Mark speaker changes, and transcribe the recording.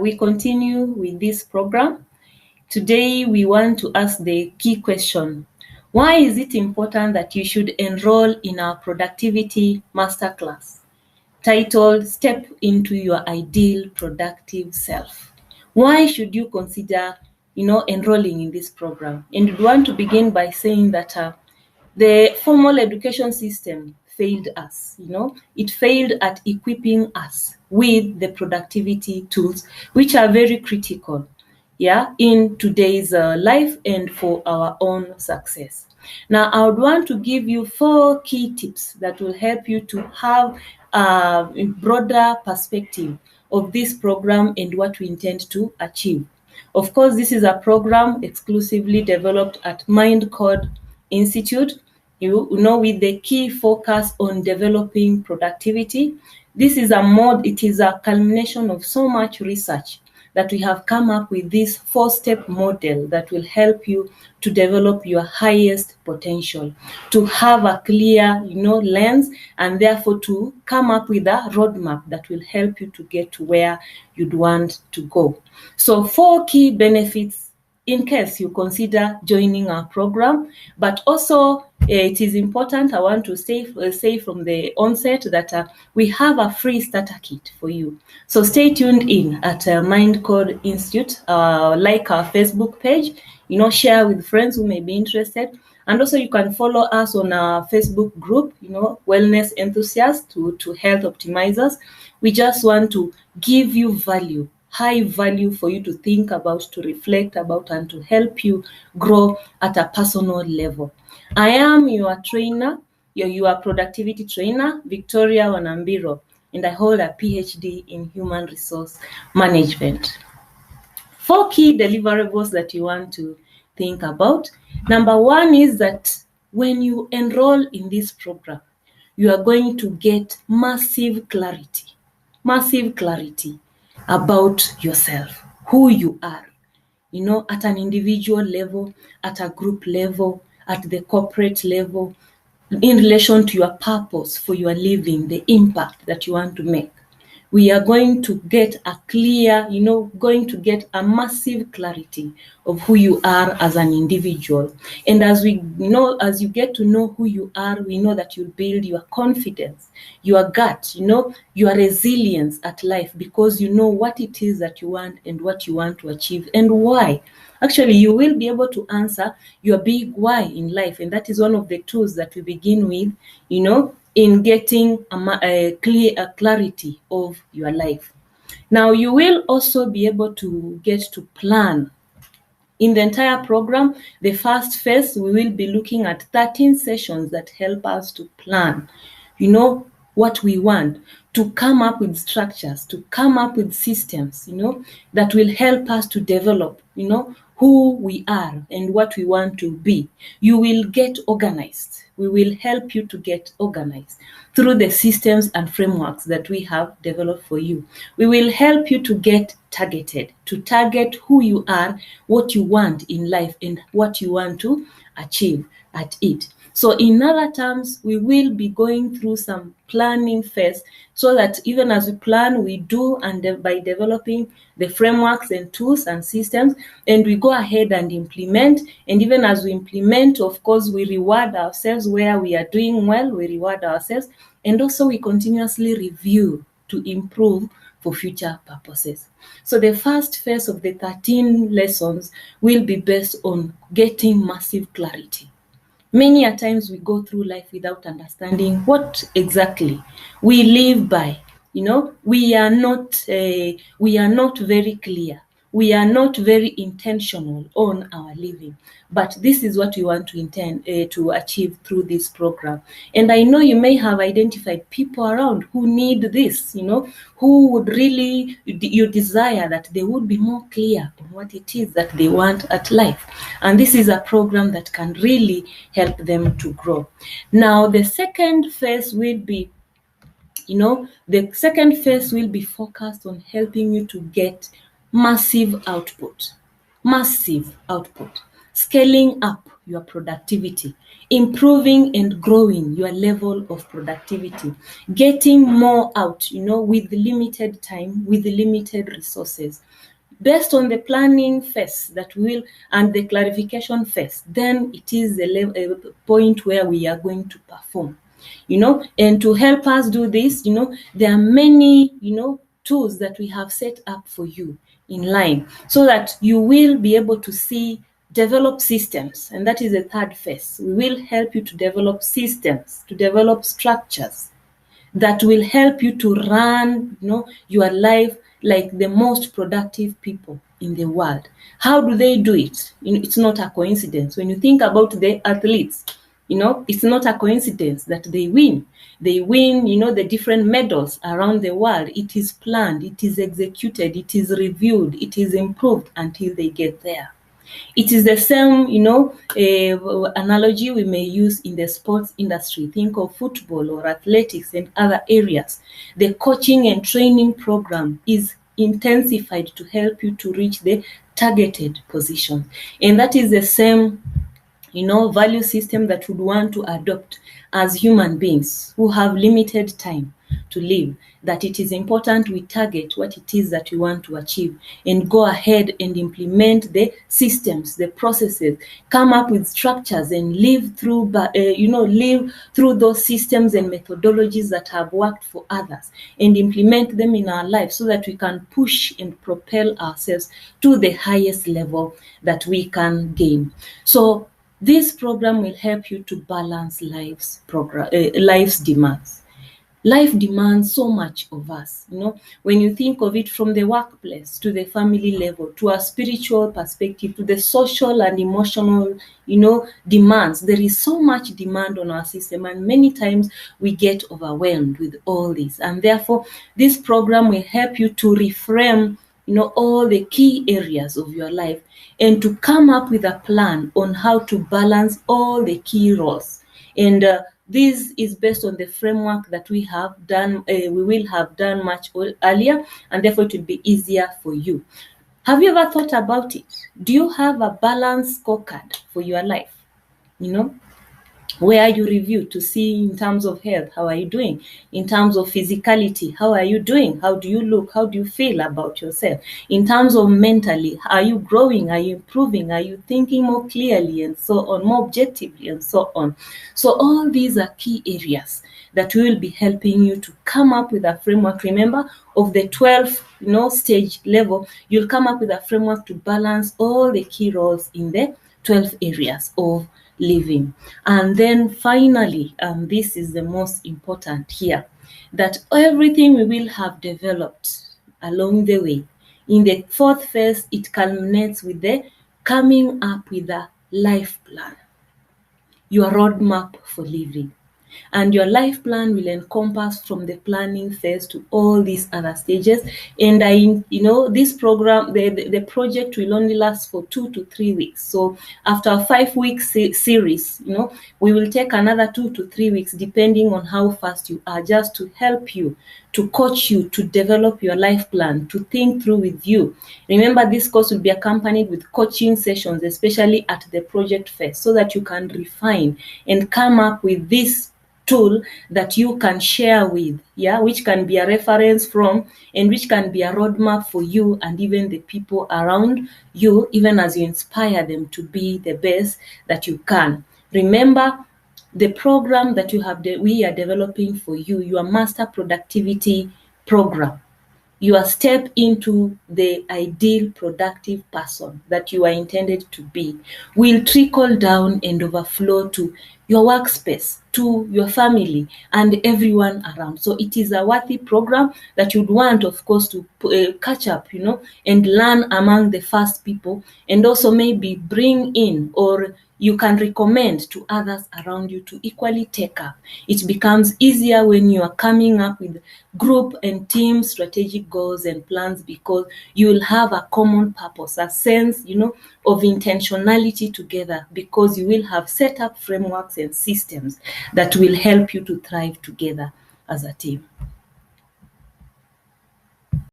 Speaker 1: We continue with this program. Today, we want to ask the key question. Why is it important that you should enroll in our productivity masterclass titled Step into Your Ideal Productive Self? Why should you consider, enrolling in this program? And we want to begin by saying that the formal education system failed us. It failed at equipping us with the productivity tools, which are very critical, in today's life and for our own success. Now, I would want to give you 4 key tips that will help you to have a broader perspective of this program and what we intend to achieve. Of course, this is a program exclusively developed at Mindcode Institute, with the key focus on developing productivity. This is it is a culmination of so much research that we have come up with this 4-step model that will help you to develop your highest potential, to have a clear, lens, and therefore to come up with a roadmap that will help you to get to where you'd want to go. So 4 key benefits in case you consider joining our program, but also it is important, I want to say from the onset that we have a free starter kit for you. So stay tuned in at Mindcode Institute, like our Facebook page, share with friends who may be interested. And also you can follow us on our Facebook group, Wellness Enthusiasts to Health Optimizers. We just want to give you value, high value for you to think about, to reflect about, and to help you grow at a personal level. I am your trainer, your productivity trainer, Victoria Wanambiro, and I hold a PhD in Human Resource Management. 4 key deliverables that you want to think about. Number 1 is that when you enroll in this program, you are going to get massive clarity about yourself, who you are, at an individual level, at a group level, at the corporate level, in relation to your purpose for your living, the impact that you want to make. We are going to get a clear, going to get a massive clarity of who you are as an individual. And as you get to know who you are, we know that you build your confidence, your gut, your resilience at life, because you know what it is that you want and what you want to achieve and why. Actually, you will be able to answer your big why in life. And that is one of the tools that we begin with, in getting a clarity of your life. Now, you will also be able to get to plan. In the entire program, the first phase, we will be looking at 13 sessions that help us to plan, what we want, to come up with structures, to come up with systems, that will help us to develop, who we are and what we want to be. You will get organized. We will help you to get organized through the systems and frameworks that we have developed for you. We will help you to get targeted, to target who you are, what you want in life, and what you want to achieve at it. So in other terms, we will be going through some planning phase so that even as we plan, we do, and by developing the frameworks and tools and systems, and we go ahead and implement. And even as we implement, of course, we reward ourselves where we are doing well, we reward ourselves, and also we continuously review to improve for future purposes. So the first phase of the 13 lessons will be based on getting massive clarity. Many a times we go through life without understanding what exactly we live by. We are not very clear. We are not very intentional on our living. But this is what we want to intend to achieve through this program. And I know you may have identified people around who need this, who would really, you desire that they would be more clear on what it is that they want at life. And this is a program that can really help them to grow. Now, the second phase will be focused on helping you to get massive output, scaling up your productivity, improving and growing your level of productivity, getting more out, with limited time, with limited resources. Based on the planning phase and the clarification phase, then it is a point where we are going to perform. And to help us do this, there are many, tools that we have set up for you in line, so that you will be able to develop systems. And that is the third phase. We will help you to develop systems, to develop structures that will help you to run, your life like the most productive people in the world. How do they do it? It's not a coincidence. When you think about the athletes, it's not a coincidence that they win. They win, the different medals around the world. It is planned, it is executed, it is reviewed, it is improved until they get there. It is the same, analogy we may use in the sports industry. Think of football or athletics and other areas. The coaching and training program is intensified to help you to reach the targeted position. And that is the same, value system that would want to adopt as human beings who have limited time to live, that it is important we target what it is that we want to achieve and go ahead and implement the systems, the processes, come up with structures and live through those systems and methodologies that have worked for others and implement them in our life, so that we can push and propel ourselves to the highest level that we can gain. So this program will help you to balance life's demands. Life demands so much of us. When you think of it from the workplace to the family level, to a spiritual perspective, to the social and emotional, demands, there is so much demand on our system, and many times we get overwhelmed with all this. And therefore, this program will help you to reframe, all the key areas of your life, and to come up with a plan on how to balance all the key roles. And this is based on the framework that we will have done much earlier, and therefore it will be easier for you. Have you ever thought about it? Do you have a balanced scorecard for your life? Where you review to see in terms of health, how are you doing? In terms of physicality, how are you doing? How do you look? How do you feel about yourself? In terms of mentally, are you growing? Are you improving? Are you thinking more clearly and so on, more objectively and so on? So all these are key areas that will be helping you to come up with a framework. Remember, of the 12 stage level, you'll come up with a framework to balance all the key roles in the 12 areas of living. And then finally, this is the most important here, that everything we will have developed along the way, in the fourth phase, it culminates with the coming up with a life plan, your roadmap for living. And your life plan will encompass from the planning phase to all these other stages. And this program, the project will only last for 2 to 3 weeks. So after a 5-week series, we will take another 2 to 3 weeks, depending on how fast you are, just to help you, to coach you, to develop your life plan, to think through with you. Remember, this course will be accompanied with coaching sessions, especially at the project phase, so that you can refine and come up with this tool that you can share with, which can be a reference from, and which can be a roadmap for you and even the people around you, even as you inspire them to be the best that you can. Remember, the program that we are developing for you, your master productivity program, your step into the ideal productive person that you are intended to be, will trickle down and overflow to your workspace, to your family and everyone around. So it is a worthy program that you'd want, of course, to catch up, and learn among the first people, and also maybe bring in, or you can recommend to others around you to equally take up. It becomes easier when you are coming up with group and team strategic goals and plans, because you will have a common purpose, a sense, of intentionality together, because you will have set up frameworks and systems that will help you to thrive together as a team.